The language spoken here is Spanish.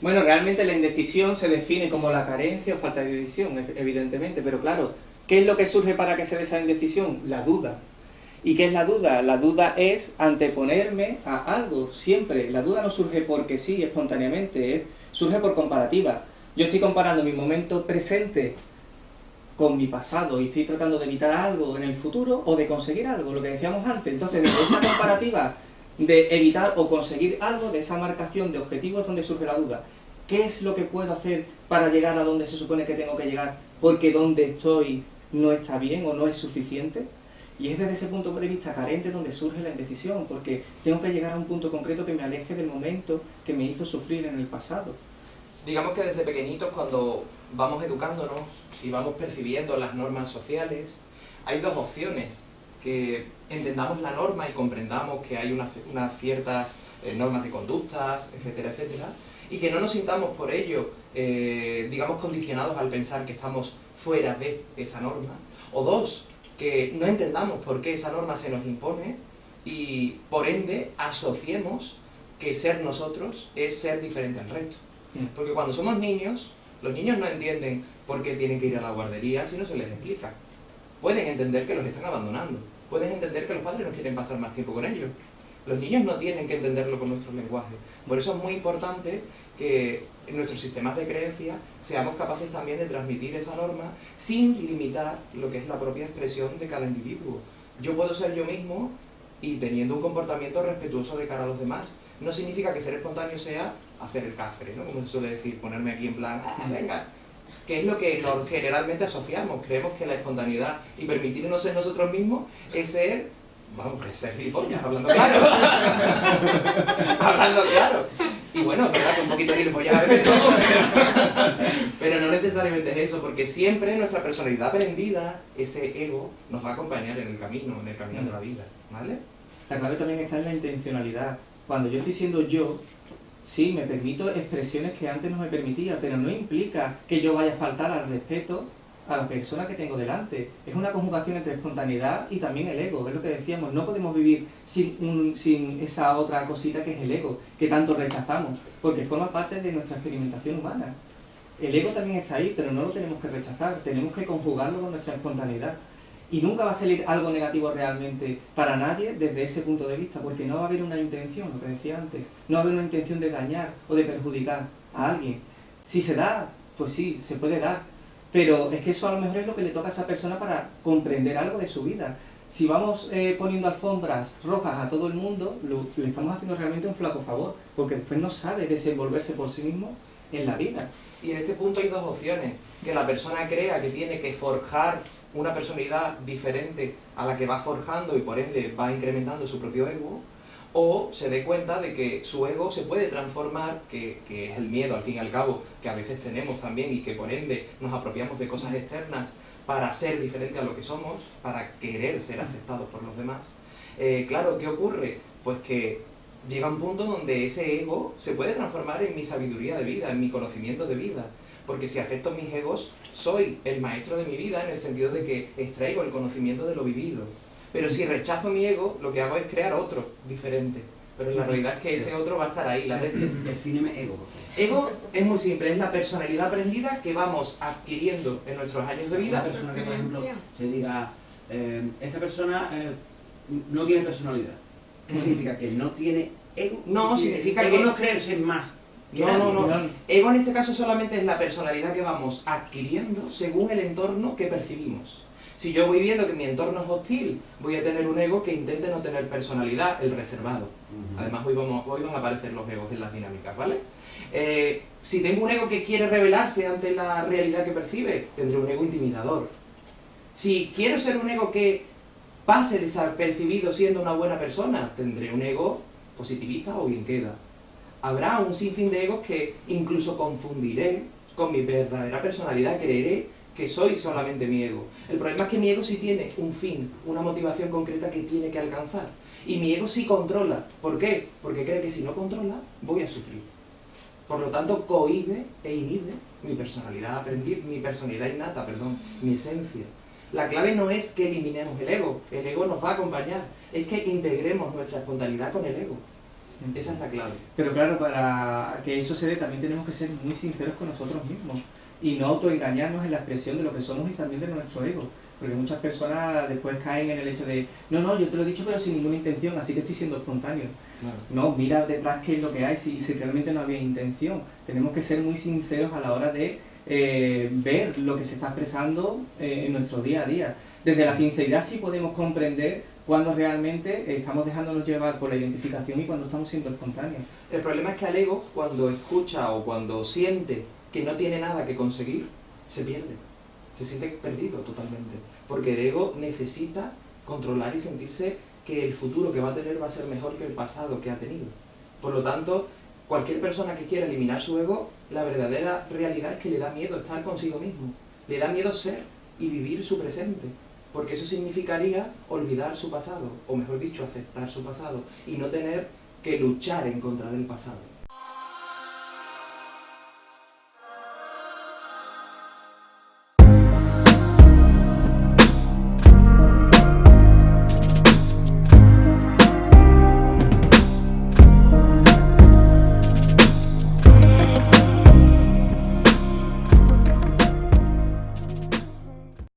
Bueno, realmente la indecisión se define como la carencia o falta de decisión, evidentemente, pero claro, ¿qué es lo que surge para que se dé esa indecisión? La duda. ¿Y qué es la duda? La duda es anteponerme a algo, siempre. La duda no surge porque sí, espontáneamente, surge por comparativa. Yo estoy comparando mi momento presente con mi pasado y estoy tratando de evitar algo en el futuro o de conseguir algo, lo que decíamos antes. Entonces, desde esa comparativa de evitar o conseguir algo, de esa marcación de objetivos, es donde surge la duda. ¿Qué es lo que puedo hacer para llegar a donde se supone que tengo que llegar? Porque donde estoy no está bien o no es suficiente. Y es desde ese punto de vista carente donde surge la indecisión, porque tengo que llegar a un punto concreto que me aleje del momento que me hizo sufrir en el pasado. Digamos que desde pequeñitos, cuando vamos educándonos y vamos percibiendo las normas sociales, hay dos opciones: que entendamos la norma y comprendamos que hay unas ciertas normas de conductas, etcétera, etcétera, y que no nos sintamos por ello, digamos, condicionados al pensar que estamos fuera de esa norma. O dos, que no entendamos por qué esa norma se nos impone y, por ende, asociemos que ser nosotros es ser diferente al resto. Porque cuando somos niños, los niños no entienden por qué tienen que ir a la guardería si no se les explica. Pueden entender que los están abandonando, pueden entender que los padres no quieren pasar más tiempo con ellos. Los niños no tienen que entenderlo con nuestro lenguaje. Por eso es muy importante que en nuestros sistemas de creencia seamos capaces también de transmitir esa norma sin limitar lo que es la propia expresión de cada individuo. Yo puedo ser yo mismo y teniendo un comportamiento respetuoso de cara a los demás. No significa que ser espontáneo sea hacer el cafre, ¿no? Como se suele decir, ponerme aquí en plan, venga, que es lo que generalmente asociamos. Creemos que la espontaneidad y permitirnos ser nosotros mismos es ser, vamos, es ser gilipollas, hablando claro. Hablando claro. Y bueno, es verdad que un poquito gilipollas a veces somos, pero no necesariamente es eso, porque siempre nuestra personalidad aprendida, ese ego, nos va a acompañar en el camino de la vida, ¿vale? La clave también está en la intencionalidad. Cuando yo estoy siendo yo, sí, me permito expresiones que antes no me permitía, pero no implica que yo vaya a faltar al respeto a la persona que tengo delante. Es una conjugación entre espontaneidad y también el ego, es lo que decíamos, no podemos vivir sin esa otra cosita que es el ego, que tanto rechazamos, porque forma parte de nuestra experimentación humana. El ego también está ahí, pero no lo tenemos que rechazar, tenemos que conjugarlo con nuestra espontaneidad. Y nunca va a salir algo negativo realmente para nadie desde ese punto de vista, porque no va a haber una intención, lo que decía antes, no va a haber una intención de dañar o de perjudicar a alguien. Si se da, pues sí, se puede dar, pero es que eso a lo mejor es lo que le toca a esa persona para comprender algo de su vida. Si vamos poniendo alfombras rojas a todo el mundo, le estamos haciendo realmente un flaco favor, porque después no sabe desenvolverse por sí mismo en la vida. Y en este punto hay dos opciones: que la persona crea que tiene que forjar una personalidad diferente a la que va forjando y por ende va incrementando su propio ego, o se dé cuenta de que su ego se puede transformar, que es el miedo al fin y al cabo, que a veces tenemos también y que por ende nos apropiamos de cosas externas para ser diferente a lo que somos, para querer ser aceptados por los demás. Claro, ¿qué ocurre? Pues que llega un punto donde ese ego se puede transformar en mi sabiduría de vida, en mi conocimiento de vida. Porque si acepto mis egos, soy el maestro de mi vida en el sentido de que extraigo el conocimiento de lo vivido. Pero si rechazo mi ego, lo que hago es crear otro diferente. Pero la realidad es que ese otro va a estar ahí, latente. Defíneme ego, por favor. Ego es muy simple, es la personalidad aprendida que vamos adquiriendo en nuestros años de vida. Una persona que, por ejemplo, se diga, esta persona no tiene personalidad. ¿Qué significa? ¿Que no tiene ego? No, significa ego que no es creerse más. No. Ego en este caso solamente es la personalidad que vamos adquiriendo según el entorno que percibimos. Si yo voy viendo que mi entorno es hostil, voy a tener un ego que intente no tener personalidad, el reservado. Además, hoy van a aparecer los egos en las dinámicas, ¿vale? Si tengo un ego que quiere rebelarse ante la realidad que percibe, tendré un ego intimidador. Si quiero ser un ego que pase desapercibido siendo una buena persona, tendré un ego positivista o bien queda. Habrá un sinfín de egos que incluso confundiré con mi verdadera personalidad, creeré que soy solamente mi ego. El problema es que mi ego sí tiene un fin, una motivación concreta que tiene que alcanzar. Y mi ego sí controla. ¿Por qué? Porque cree que si no controla, voy a sufrir. Por lo tanto, cohíbe e inhibe mi personalidad aprendiz, mi personalidad innata, mi esencia. La clave no es que eliminemos el ego nos va a acompañar, es que integremos nuestra espontaneidad con el ego. Esa es la clave. Pero claro, para que eso se dé también tenemos que ser muy sinceros con nosotros mismos y no autoengañarnos en la expresión de lo que somos y también de nuestro ego. Porque muchas personas después caen en el hecho de no, yo te lo he dicho pero sin ninguna intención, así que estoy siendo espontáneo. Claro. No, mira detrás qué es lo que hay, si realmente no había intención. Tenemos que ser muy sinceros a la hora de ver lo que se está expresando en nuestro día a día. Desde la sinceridad sí podemos comprender cuando realmente estamos dejándonos llevar por la identificación y cuando estamos siendo espontáneos. El problema es que al ego, cuando escucha o cuando siente que no tiene nada que conseguir, se pierde. Se siente perdido totalmente. Porque el ego necesita controlar y sentirse que el futuro que va a tener va a ser mejor que el pasado que ha tenido. Por lo tanto, cualquier persona que quiera eliminar su ego, la verdadera realidad es que le da miedo estar consigo mismo. Le da miedo ser y vivir su presente. Porque eso significaría olvidar su pasado, o mejor dicho, aceptar su pasado, y no tener que luchar en contra del pasado.